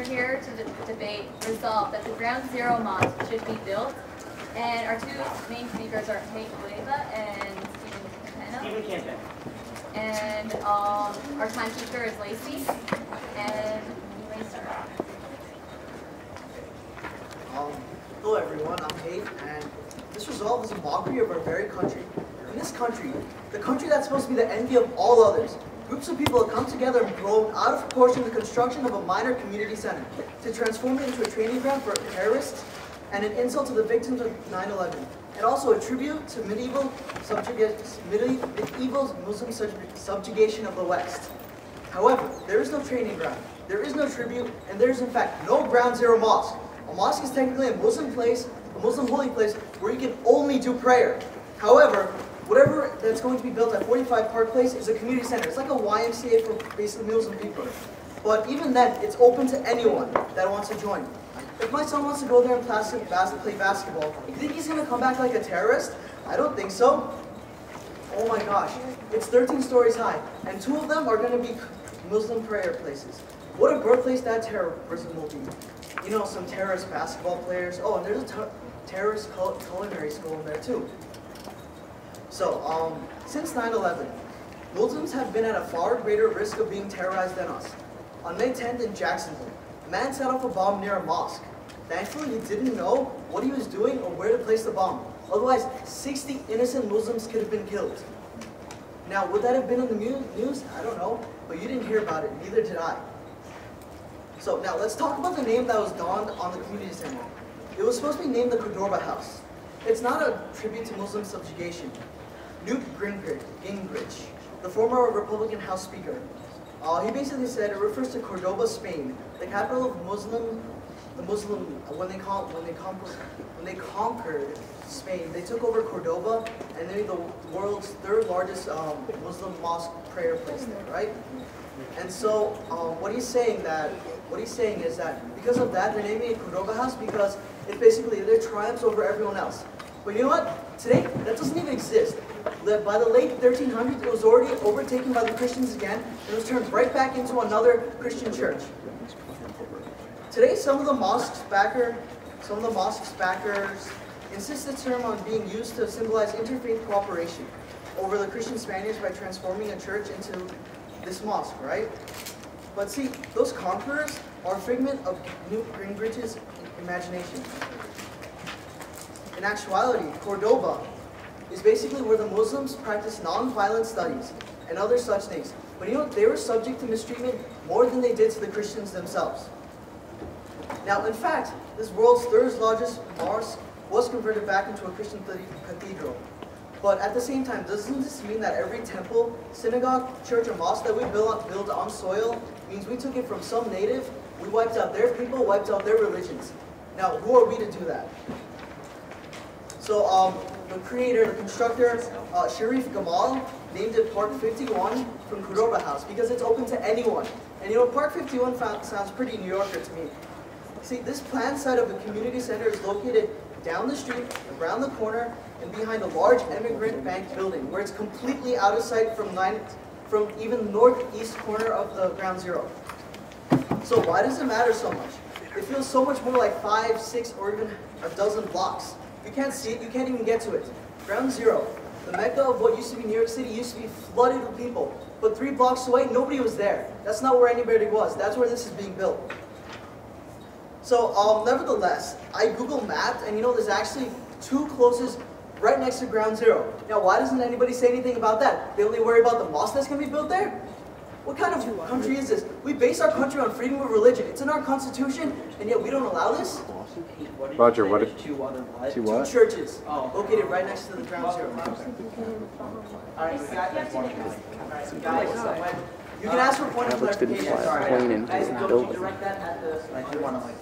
here to debate resolve that the Ground Zero Mosque should be built. And our two main speakers are Tate Leva and Stephen Campana. And our timekeeper is Lacey. And you may start. Hello everyone, I'm Tate, and this resolve is a mockery of our very country. In this country, the country that's supposed to be the envy of all others, groups of people have come together and blown out of proportion the construction of a minor community center to transform it into a training ground for terrorists and an insult to the victims of 9/11, and also a tribute to medieval Muslim subjugation of the West. However, there is no training ground, there is no tribute, and there is in fact no Ground Zero Mosque. A mosque is technically a Muslim place, a Muslim holy place, where you can only do prayer. However, whatever that's going to be built at 45 Park Place is a community center. It's like a YMCA for basically Muslim people. But even then, it's open to anyone that wants to join. If my son wants to go there and play basketball, you think he's going to come back like a terrorist? I don't think so. Oh my gosh, it's 13 stories high, and 2 of them are going to be Muslim prayer places. What a birthplace that terrorism will be. You know, some terrorist basketball players. Oh, and there's a terrorist culinary school in there too. So, since 9/11, Muslims have been at a far greater risk of being terrorized than us. On May 10th in Jacksonville, a man set off a bomb near a mosque. Thankfully, he didn't know what he was doing or where to place the bomb. Otherwise, 60 innocent Muslims could have been killed. Now, would that have been in the news? I don't know, but you didn't hear about it, neither did I. So now let's talk about the name that was donned on the community center. It was supposed to be named the Cordoba House. It's not a tribute to Muslim subjugation. Newt Gingrich, the former Republican House Speaker, he basically said it refers to Cordoba, Spain, the capital of when they conquered Spain, they took over Cordoba and they made the world's 3rd largest Muslim mosque prayer place there, right? And so what he's saying is that because of that, they're naming it Cordoba House because it's basically their triumphs over everyone else. But you know what? Today, that doesn't even exist. By the late 1300s, it was already overtaken by the Christians again, and it was turned right back into another Christian church. Today, some of the mosque's backers insist the term on being used to symbolize interfaith cooperation over the Christian Spaniards by transforming a church into this mosque, right? But see, those conquerors are a figment of Newt Gingrich's imagination. In actuality, Cordoba is basically where the Muslims practice non-violent studies and other such things. But you know what? They were subject to mistreatment more than they did to the Christians themselves. Now, in fact, this world's 3rd largest mosque was converted back into a Christian cathedral. But at the same time, doesn't this mean that every temple, synagogue, church, or mosque that we build on soil means we took it from some native, we wiped out their people, wiped out their religions? Now, who are we to do that? So, the creator, the constructor, Sharif Gamal, named it Park 51 from Cordoba House because it's open to anyone. And you know, Park 51 sounds pretty New Yorker to me. See, this planned site of the community center is located down the street, around the corner, and behind a large immigrant bank building, where it's completely out of sight from even the northeast corner of the Ground Zero. So why does it matter so much? It feels so much more like 5, 6, or even a dozen blocks. You can't see it, you can't even get to it. Ground Zero, the mecca of what used to be New York City, used to be flooded with people. But 3 blocks away, nobody was there. That's not where anybody was. That's where this is being built. So, nevertheless, I Google mapped, and you know, there's actually 2 closest right next to Ground Zero. Now, why doesn't anybody say anything about that? They only worry about the mosque that's going to be built there? What kind of country is this? We base our country on freedom of religion. It's in our constitution, and yet we don't allow this? Roger, what? Two churches located right next to the Ground Zero. You can ask for a point of clarification. Direct that at the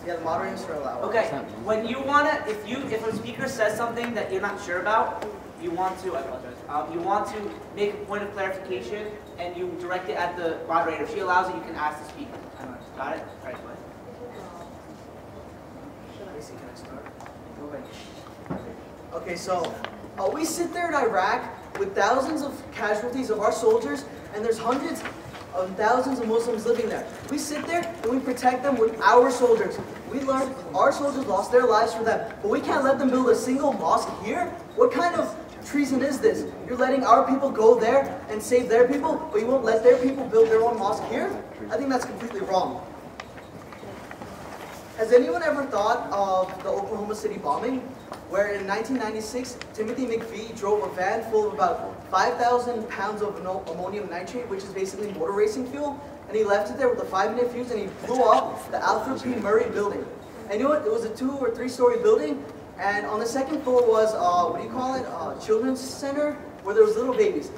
the moderators are allowed. Okay, when you wanna, if a speaker says something that you're not sure about, you want to, I apologize, you want to make a point of clarification, and you direct it at the moderator. If she allows it, you can ask the speaker. Got it? All right, go ahead. Can I start? Okay, so we sit there in Iraq with thousands of casualties of our soldiers, and there's hundreds of thousands of Muslims living there. We sit there and we protect them with our soldiers. We learn our soldiers lost their lives for them, but we can't let them build a single mosque here? What kind of treason is this? You're letting our people go there and save their people, but you won't let their people build their own mosque here? I think that's completely wrong. Has anyone ever thought of the Oklahoma City bombing? Where in 1996, Timothy McVeigh drove a van full of about 5,000 pounds of ammonium nitrate, which is basically motor racing fuel, and he left it there with a 5-minute fuse, and he blew up the Alfred P. Murray building. And you know what? It was a 2- or 3-story building, and on the second floor was, children's center, where there was little babies.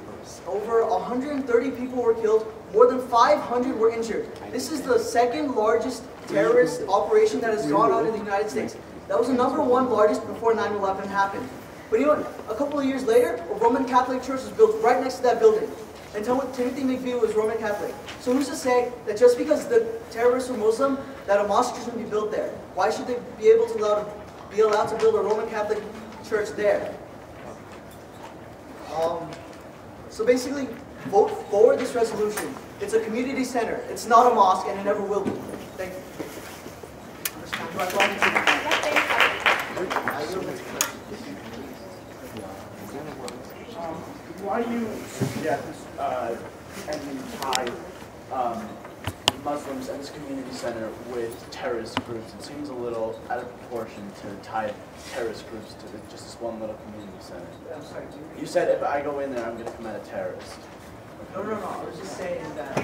Over 130 people were killed, more than 500 were injured. This is the second largest terrorist operation that has gone on in the United States. That was the #1 largest before 9/11 happened. But you know what? A couple of years later, a Roman Catholic church was built right next to that building. And Timothy McVeigh was Roman Catholic. So who's to say that just because the terrorists were Muslim, that a mosque shouldn't be built there? Why should they be allowed to build a Roman Catholic church there? So basically, vote for this resolution. It's a community center. It's not a mosque, and it never will be. Thank you. Why do you suggest and tie Muslims and this community center with terrorist groups? It seems a little out of proportion to tie terrorist groups to just this one little community center. I'm sorry. You said if I go in there, I'm going to come at a terrorist. No. I was just saying that.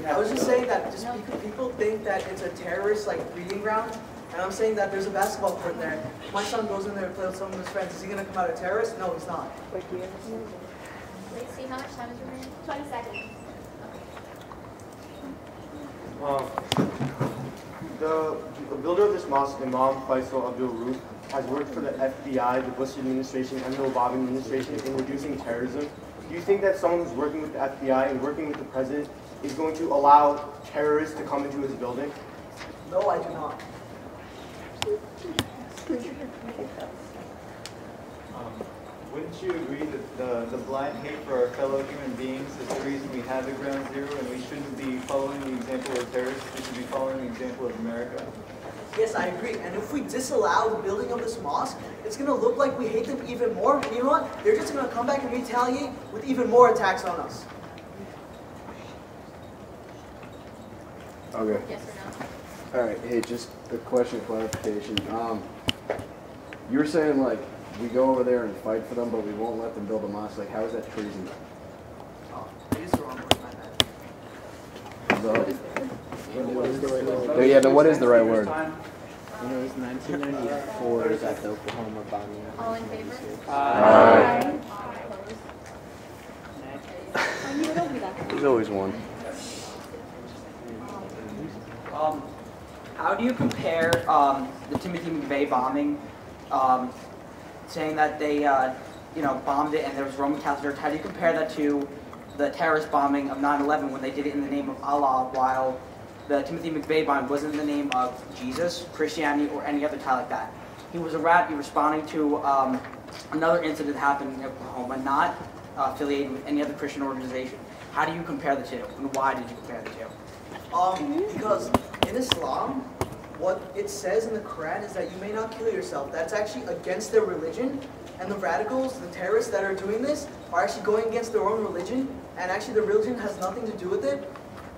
I was just saying that just because people think that it's a terrorist breeding ground, and I'm saying that there's a basketball court there. If my son goes in there to play with some of his friends, is he going to come out a terrorist? No, he's not. Let's see how much time is remaining. 20 seconds. The builder of this mosque, Imam Faisal Abdul Roof, has worked for the FBI, the Bush administration, and the Obama administration in reducing terrorism. Do you think that someone who's working with the FBI and working with the president is going to allow terrorists to come into his building? No, I do not. Wouldn't you agree that the blind hate for our fellow human beings is the reason we have a ground zero, and we shouldn't be following the example of terrorists, we should be following the example of America? Yes, I agree. And if we disallow the building of this mosque, it's going to look like we hate them even more. And you know what? They're just going to come back and retaliate with even more attacks on us. Okay. Yes or no? All right. Hey, just a question of clarification. You were saying we go over there and fight for them, but we won't let them build a mosque. How is that treason? Oh, I used the wrong word, my bad. Yeah, then what is the right word? You know, it was 1994 at the Oklahoma bombing. All in favor? Aye. Opposed? There's always one. How do you compare the Timothy McVeigh bombing, saying that they bombed it and there was Roman Catholic Church? How do you compare that to the terrorist bombing of 9/11 when they did it in the name of Allah, while the Timothy McVeigh bombing wasn't in the name of Jesus, Christianity, or any other tie like that? He was a rabbi responding to another incident that happened in Oklahoma, not affiliated with any other Christian organization. How do you compare the two, and why did you compare the two? Because in Islam, what it says in the Quran is that you may not kill yourself. That's actually against their religion, and the radicals, the terrorists that are doing this, are actually going against their own religion, and actually the religion has nothing to do with it,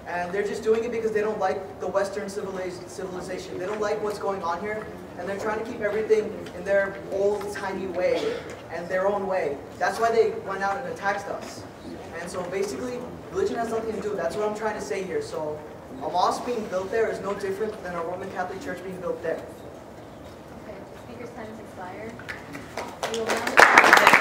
and they're just doing it because they don't like the Western civilization. They don't like what's going on here, and they're trying to keep everything in their old tiny way and their own way. That's why they went out and attacked us. And so basically, religion has nothing to do. That's what I'm trying to say here. So a mosque being built there is no different than a Roman Catholic church being built there. Okay, the speaker's time has expired. We will now